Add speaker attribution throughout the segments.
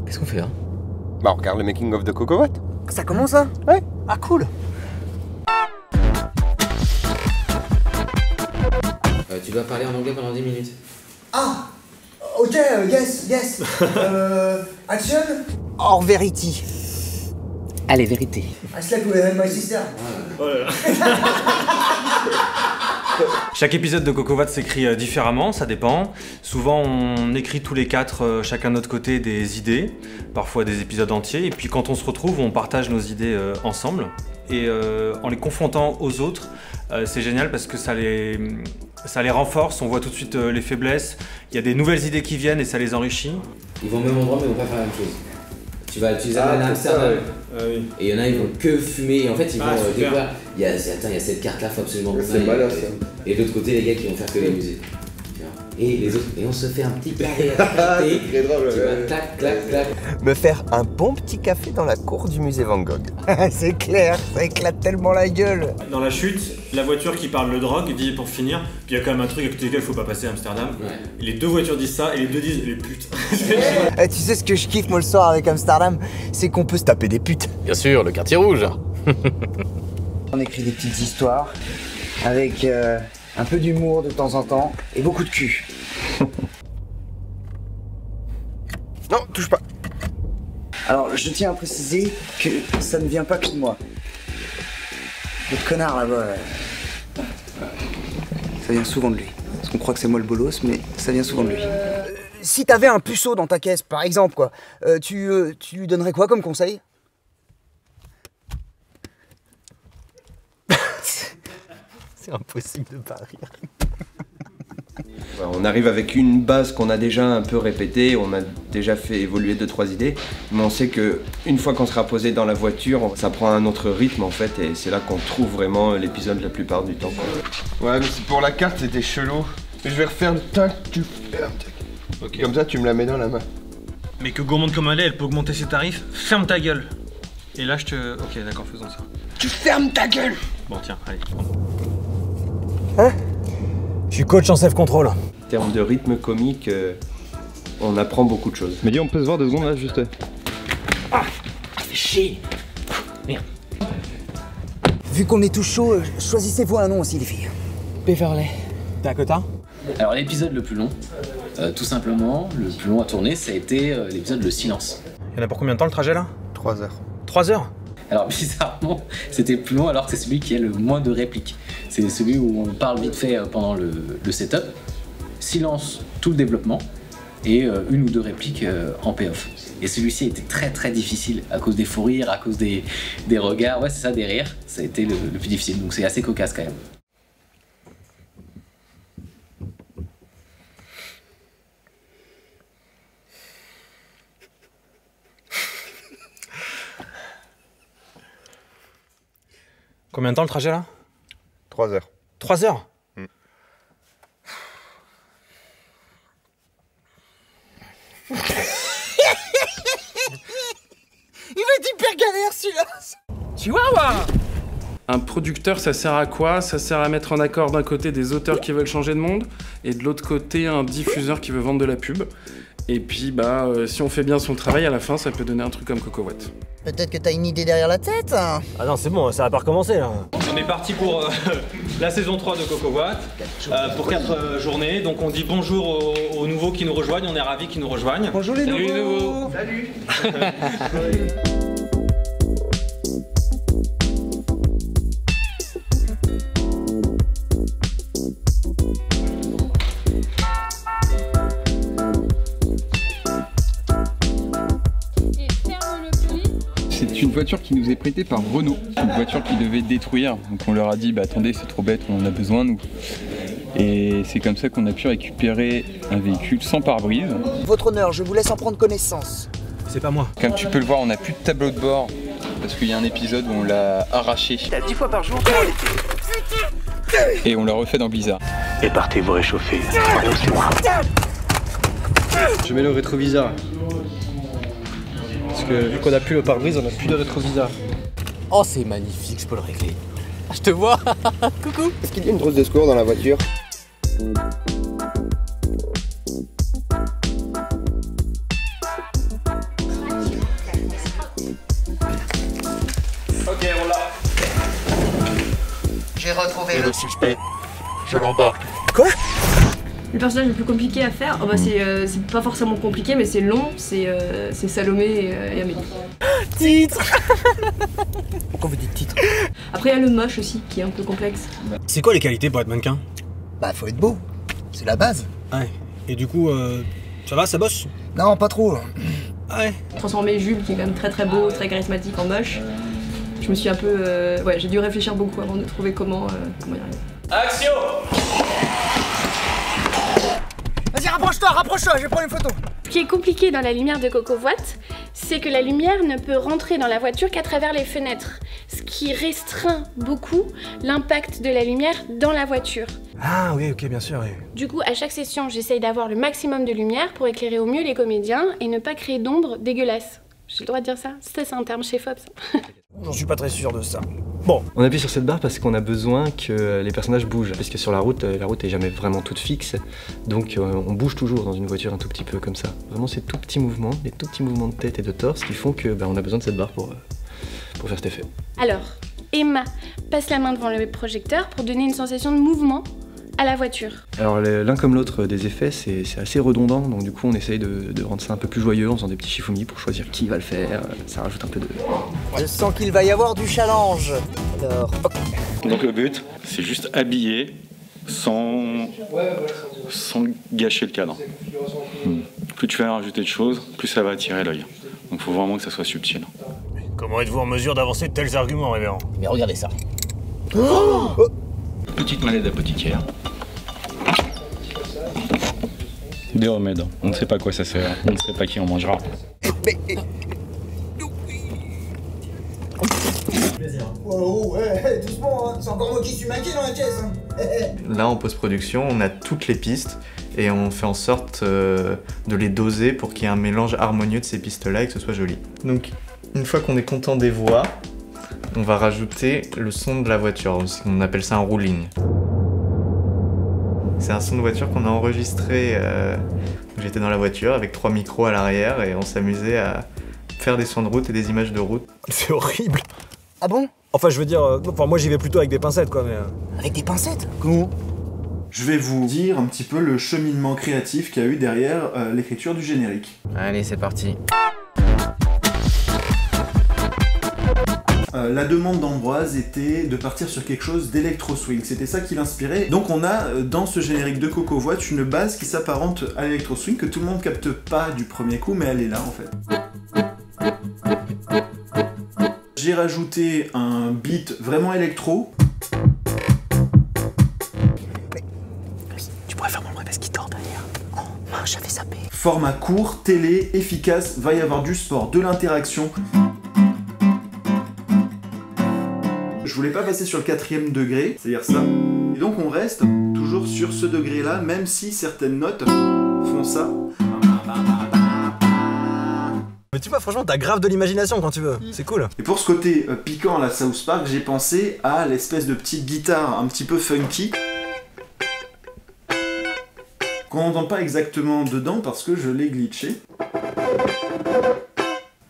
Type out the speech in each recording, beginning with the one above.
Speaker 1: Qu'est-ce qu'on fait là?
Speaker 2: Bah on regarde le making of de Coco Watt.
Speaker 3: Ça commence ça?
Speaker 2: Ouais.
Speaker 3: Ah cool.
Speaker 1: Tu dois parler en anglais pendant 10 minutes.
Speaker 3: Ah ok, yes. Action. Or verity.
Speaker 1: Allez, vérité.
Speaker 3: I slept with my sister.
Speaker 4: Chaque épisode de Coco Watt s'écrit différemment, ça dépend. Souvent on écrit tous les quatre, chacun de notre côté, des idées, parfois des épisodes entiers, et puis quand on se retrouve, on partage nos idées ensemble. Et en les confrontant aux autres, c'est génial parce que ça les renforce, on voit tout de suite les faiblesses, il y a des nouvelles idées qui viennent et ça les enrichit.
Speaker 1: Ils vont au même endroit mais ils vont pas faire la même chose. Tu vas utiliser un Amsterdam,
Speaker 4: oui.
Speaker 1: Et il y en a, ils vont que fumer, et en fait ils vont découvrir. Il y a cette carte là, faut absolument qu'on
Speaker 2: C'est
Speaker 1: aille.
Speaker 2: malin, ça.
Speaker 1: Et de l'autre côté, les gars qui vont faire que les musées. Et les autres, et on se fait un petit carré à côté.
Speaker 2: C'est très drôle,
Speaker 1: Tu vas clac, clac, clac.
Speaker 2: Me faire un bon petit café dans la cour du musée Van Gogh.
Speaker 3: C'est clair, ça éclate tellement la gueule.
Speaker 4: Dans la chute, la voiture qui parle de drogue dit pour finir, puis il y a quand même un truc à côté duquel il faut pas passer à Amsterdam.
Speaker 1: Ouais.
Speaker 4: Les deux voitures disent ça et les deux disent les putes.
Speaker 3: Tu sais ce que je kiffe moi le soir avec Amsterdam, c'est qu'on peut se taper des putes.
Speaker 5: Bien sûr, le quartier rouge.
Speaker 3: On écrit des petites histoires avec un peu d'humour de temps en temps et beaucoup de cul.
Speaker 2: Non, touche pas.
Speaker 3: Alors je tiens à préciser que ça ne vient pas que de moi. Le connard là-bas, ça vient souvent de lui. Parce qu'on croit que c'est moi le bolos, mais ça vient souvent de lui. Si t'avais un puceau dans ta caisse, par exemple, quoi, tu lui donnerais quoi comme conseil? C'est impossible de pas rire.
Speaker 2: On arrive avec une base qu'on a déjà un peu répétée, on a déjà fait évoluer 2-3 idées, mais on sait que une fois qu'on sera posé dans la voiture, ça prend un autre rythme en fait, et c'est là qu'on trouve vraiment l'épisode la plupart du temps. Ouais, mais c'est pour la carte, c'était chelou. Je vais refaire le tac, tu fermes. Ok. Comme ça, tu me la mets dans la main.
Speaker 4: Mais que gourmande comme elle est, elle peut augmenter ses tarifs. Ferme ta gueule. Et là je te... Ok, d'accord, faisons ça.
Speaker 3: Tu fermes ta gueule!
Speaker 4: Bon tiens, allez.
Speaker 3: Hein?
Speaker 4: Je suis coach en self-control.
Speaker 2: En termes de rythme comique, on apprend beaucoup de choses.
Speaker 6: Mais dis, on peut se voir 2 secondes là, juste.
Speaker 1: Ah, fais chier. Merde.
Speaker 3: Vu qu'on est tout chaud, choisissez-vous un nom aussi les filles.
Speaker 1: Beverley.
Speaker 4: Dakota.
Speaker 5: Alors l'épisode le plus long, tout simplement, le plus long à tourner, ça a été l'épisode Le Silence.
Speaker 4: Il y en a pour combien de temps le trajet là?
Speaker 2: 3 heures.
Speaker 4: 3 heures?
Speaker 5: Alors bizarrement, c'était le plus long alors que c'est celui qui a le moins de répliques. C'est celui où on parle vite fait pendant le setup, silence tout le développement et 1 ou 2 répliques en payoff. Et celui-ci a été très très difficile à cause des fous rires, à cause des regards, ouais c'est ça, des rires. Ça a été le plus difficile, donc c'est assez cocasse quand même.
Speaker 4: Combien de temps le trajet là?
Speaker 2: 3 heures.
Speaker 4: 3 heures?
Speaker 3: Il va être hyper galère celui-là.
Speaker 4: Chihuahua!
Speaker 7: Un producteur, ça sert à quoi? Ça sert à mettre en accord d'un côté des auteurs qui veulent changer de monde et de l'autre côté un diffuseur qui veut vendre de la pub. Et puis si on fait bien son travail, à la fin, ça peut donner un truc comme Coco Watt.
Speaker 3: Peut-être que t'as une idée derrière la tête.
Speaker 8: Ah non, c'est bon, ça va pas recommencer là.
Speaker 4: On est parti pour la saison 3 de Coco Watt, pour 4 journées. Donc on dit bonjour aux nouveaux qui nous rejoignent, on est ravis qu'ils nous rejoignent.
Speaker 3: Bonjour les
Speaker 4: Salut les
Speaker 3: nouveaux.
Speaker 4: nouveaux.
Speaker 3: Salut.
Speaker 6: C'est une voiture qui nous est prêtée par Renault. C'est une voiture qui devait détruire. Donc on leur a dit, bah attendez, c'est trop bête, on en a besoin nous. Et c'est comme ça qu'on a pu récupérer un véhicule sans pare-brise.
Speaker 3: Votre honneur, je vous laisse en prendre connaissance.
Speaker 4: C'est pas moi.
Speaker 6: Comme tu peux le voir, on n'a plus de tableau de bord parce qu'il y a un épisode où on l'a arraché.
Speaker 3: 10 fois par jour.
Speaker 6: Et on l'a refait dans Blizzard.
Speaker 9: Et partez vous réchauffer. C'est moi.
Speaker 8: Je mets le rétroviseur. Parce que vu qu'on a plus le pare-brise, on a plus de rétroviseur.
Speaker 1: Oh, c'est magnifique, je peux le régler. Je te vois. Coucou.
Speaker 2: Est-ce qu'il y a une trousse de secours dans la voiture?
Speaker 9: Et le suspect, je l'embarque.
Speaker 3: Quoi?
Speaker 10: Le personnage le plus compliqué à faire, c'est pas forcément compliqué, mais c'est long, c'est Salomé et Amélie.
Speaker 3: Titre. Pourquoi vous dites titre?
Speaker 10: Après, il y a le moche aussi, qui est un peu complexe.
Speaker 8: C'est quoi les qualités pour être mannequin?
Speaker 3: Bah, faut être beau. C'est la base.
Speaker 8: Ouais. Et du coup, ça va, ça bosse?
Speaker 3: Non, pas trop.
Speaker 8: Ouais.
Speaker 10: Transformer Jules, qui est quand même très beau, très charismatique, en moche. Je me suis un peu... ouais, j'ai dû réfléchir beaucoup avant de trouver comment y arriver.
Speaker 5: Action!
Speaker 3: Vas-y, rapproche-toi, je vais prendre une photo.
Speaker 11: Ce qui est compliqué dans la lumière de Coco Voit, c'est que la lumière ne peut rentrer dans la voiture qu'à travers les fenêtres, ce qui restreint beaucoup l'impact de la lumière dans la voiture.
Speaker 8: Ah oui, ok, bien sûr. Oui.
Speaker 11: Du coup, à chaque session, j'essaye d'avoir le maximum de lumière pour éclairer au mieux les comédiens et ne pas créer d'ombre dégueulasse. J'ai le droit de dire ça? Ça, c'est un terme chez Fob, ça.
Speaker 8: J'en suis pas très sûr de ça. Bon.
Speaker 2: On appuie sur cette barre parce qu'on a besoin que les personnages bougent. Parce que sur la route est jamais vraiment toute fixe. Donc on bouge toujours dans une voiture un tout petit peu comme ça. Vraiment ces tout petits mouvements, les tout petits mouvements de tête et de torse qui font que on a besoin de cette barre pour faire cet effet.
Speaker 11: Alors, Emma passe la main devant le projecteur pour donner une sensation de mouvement à la voiture.
Speaker 2: Alors l'un comme l'autre des effets, c'est assez redondant, donc du coup on essaye de rendre ça un peu plus joyeux en faisant des petits chiffoumis pour choisir qui va le faire, ça rajoute un peu de...
Speaker 3: Je sens qu'il va y avoir du challenge. Alors, ok.
Speaker 12: Donc le but, c'est juste habiller sans gâcher le cadre. Plus tu vas rajouter de choses, plus ça va attirer l'œil. Donc il faut vraiment que ça soit subtil.
Speaker 8: Comment êtes-vous en mesure d'avancer de tels arguments, révérend?
Speaker 1: Mais regardez ça.
Speaker 12: Petite manette d'apothicaire. Des remèdes. On ne sait pas à quoi ça sert. On ne sait pas qui en mangera.
Speaker 3: Wow, ouais, doucement, hein. C'est encore moi qui suis maqué dans la caisse. Hein.
Speaker 4: Là, en post-production, on a toutes les pistes et on fait en sorte de les doser pour qu'il y ait un mélange harmonieux de ces pistes-là et que ce soit joli. Donc, une fois qu'on est content des voix, on va rajouter le son de la voiture, on appelle ça un rolling. C'est un son de voiture qu'on a enregistré, j'étais dans la voiture avec 3 micros à l'arrière et on s'amusait à faire des sons de route et des images de route.
Speaker 8: C'est horrible.
Speaker 3: Ah bon?
Speaker 8: Enfin, je veux dire, moi j'y vais plutôt avec des pincettes, quoi, mais...
Speaker 3: Avec des pincettes? Comment?
Speaker 13: Je vais vous dire un petit peu le cheminement créatif qu'il y a eu derrière l'écriture du générique.
Speaker 1: Allez, c'est parti.
Speaker 13: La demande d'Ambroise était de partir sur quelque chose d'électro-swing, c'était ça qui l'inspirait. Donc on a dans ce générique de Coco Voit une base qui s'apparente à l'électro-swing, que tout le monde capte pas du premier coup, mais elle est là en fait. J'ai rajouté un beat vraiment électro.
Speaker 3: Mais tu pourrais faire mon bruit parce qu'il dort derrière. Oh, mince, j'avais zappé.
Speaker 13: Format court, télé, efficace, va y avoir du sport, de l'interaction. Je voulais pas passer sur le 4e degré, c'est-à-dire ça. Et donc on reste toujours sur ce degré-là, même si certaines notes font ça.
Speaker 8: Mais tu vois, franchement, t'as grave de l'imagination quand tu veux. C'est cool.
Speaker 13: Et pour ce côté piquant à la South Park, j'ai pensé à l'espèce de petite guitare un petit peu funky qu'on n'entend pas exactement dedans parce que je l'ai glitché.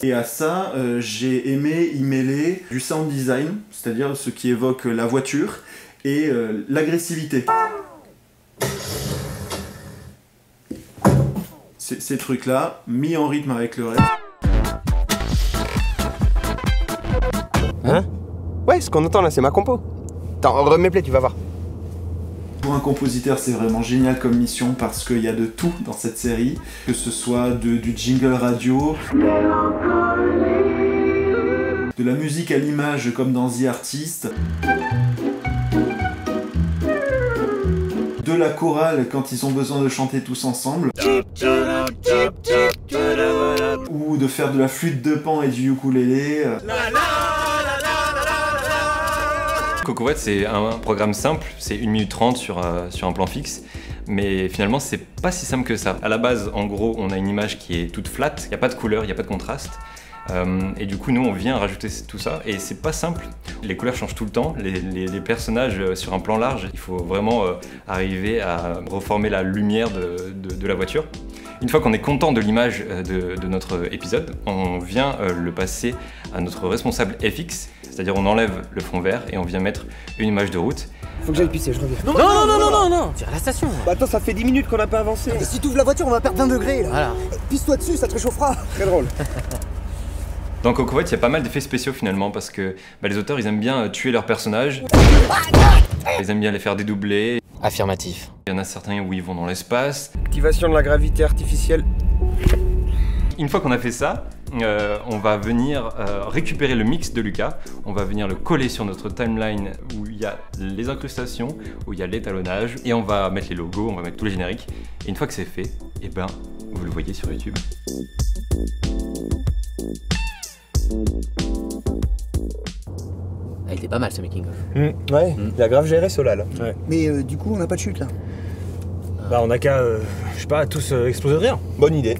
Speaker 13: Et à ça, j'ai aimé y mêler du sound design, c'est-à-dire ce qui évoque la voiture, et l'agressivité. Ces trucs-là, mis en rythme avec le reste.
Speaker 2: Hein? Ouais, ce qu'on entend là, c'est ma compo. Attends, remets play, tu vas voir.
Speaker 13: Pour un compositeur, c'est vraiment génial comme mission parce qu'il y a de tout dans cette série, que ce soit du jingle radio, de la musique à l'image comme dans The Artist, de la chorale quand ils ont besoin de chanter tous ensemble, ou de faire de la flûte de Pan et du ukulélé.
Speaker 4: Coco Voit, c'est un programme simple, c'est 1 minute 30 sur un plan fixe, mais finalement c'est pas si simple que ça. À la base, en gros, on a une image qui est toute flat, il n'y a pas de couleur, il n'y a pas de contraste, et du coup nous on vient rajouter tout ça, et c'est pas simple. Les couleurs changent tout le temps, les personnages sur un plan large, il faut vraiment arriver à reformer la lumière de la voiture. Une fois qu'on est content de l'image de notre épisode, on vient le passer à notre responsable FX.
Speaker 2: C'est-à-dire on enlève le fond vert et on vient mettre une image de route.
Speaker 3: Faut que j'aille pisser, je reviens.
Speaker 8: Non, tire à la station.
Speaker 3: Bah attends, ça fait 10 minutes qu'on n'a pas avancé. Et si t'ouvres la voiture, on va perdre 20 degrés là.
Speaker 8: Voilà.
Speaker 3: Pisse-toi dessus, ça te réchauffera. Très drôle.
Speaker 2: Dans Coco Watt, il y a pas mal d'effets spéciaux finalement parce que les auteurs ils aiment bien tuer leurs personnages. Ils aiment bien les faire dédoubler.
Speaker 8: Affirmatif.
Speaker 2: Il y en a certains où ils vont dans l'espace.
Speaker 3: Activation de la gravité artificielle.
Speaker 2: Une fois qu'on a fait ça, on va venir récupérer le mix de Lucas, on va venir le coller sur notre timeline où il y a les incrustations, où il y a l'étalonnage, et on va mettre les logos, on va mettre tous les génériques. Et une fois que c'est fait, et ben, vous le voyez sur YouTube.
Speaker 8: Ah, il était pas mal ce making of.
Speaker 14: Ouais, il a grave géré Sola là. Ouais.
Speaker 3: Mais du coup, on n'a pas de chute là.
Speaker 14: Bah on a qu'à, je sais pas, tous exploser de rire. Bonne idée.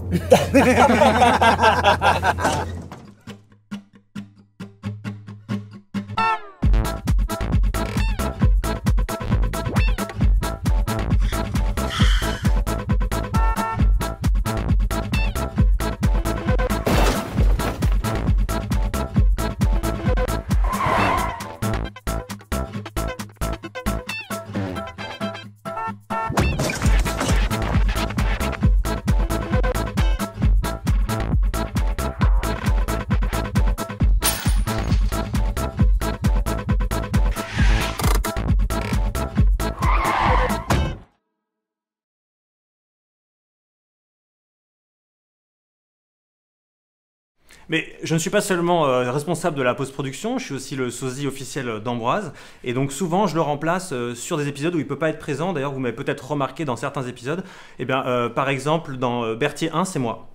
Speaker 4: Mais je ne suis pas seulement responsable de la post-production, je suis aussi le sosie officiel d'Ambroise. Et donc souvent, je le remplace sur des épisodes où il ne peut pas être présent. D'ailleurs, vous m'avez peut-être remarqué dans certains épisodes. Eh bien, par exemple, dans Berthier 1, c'est moi.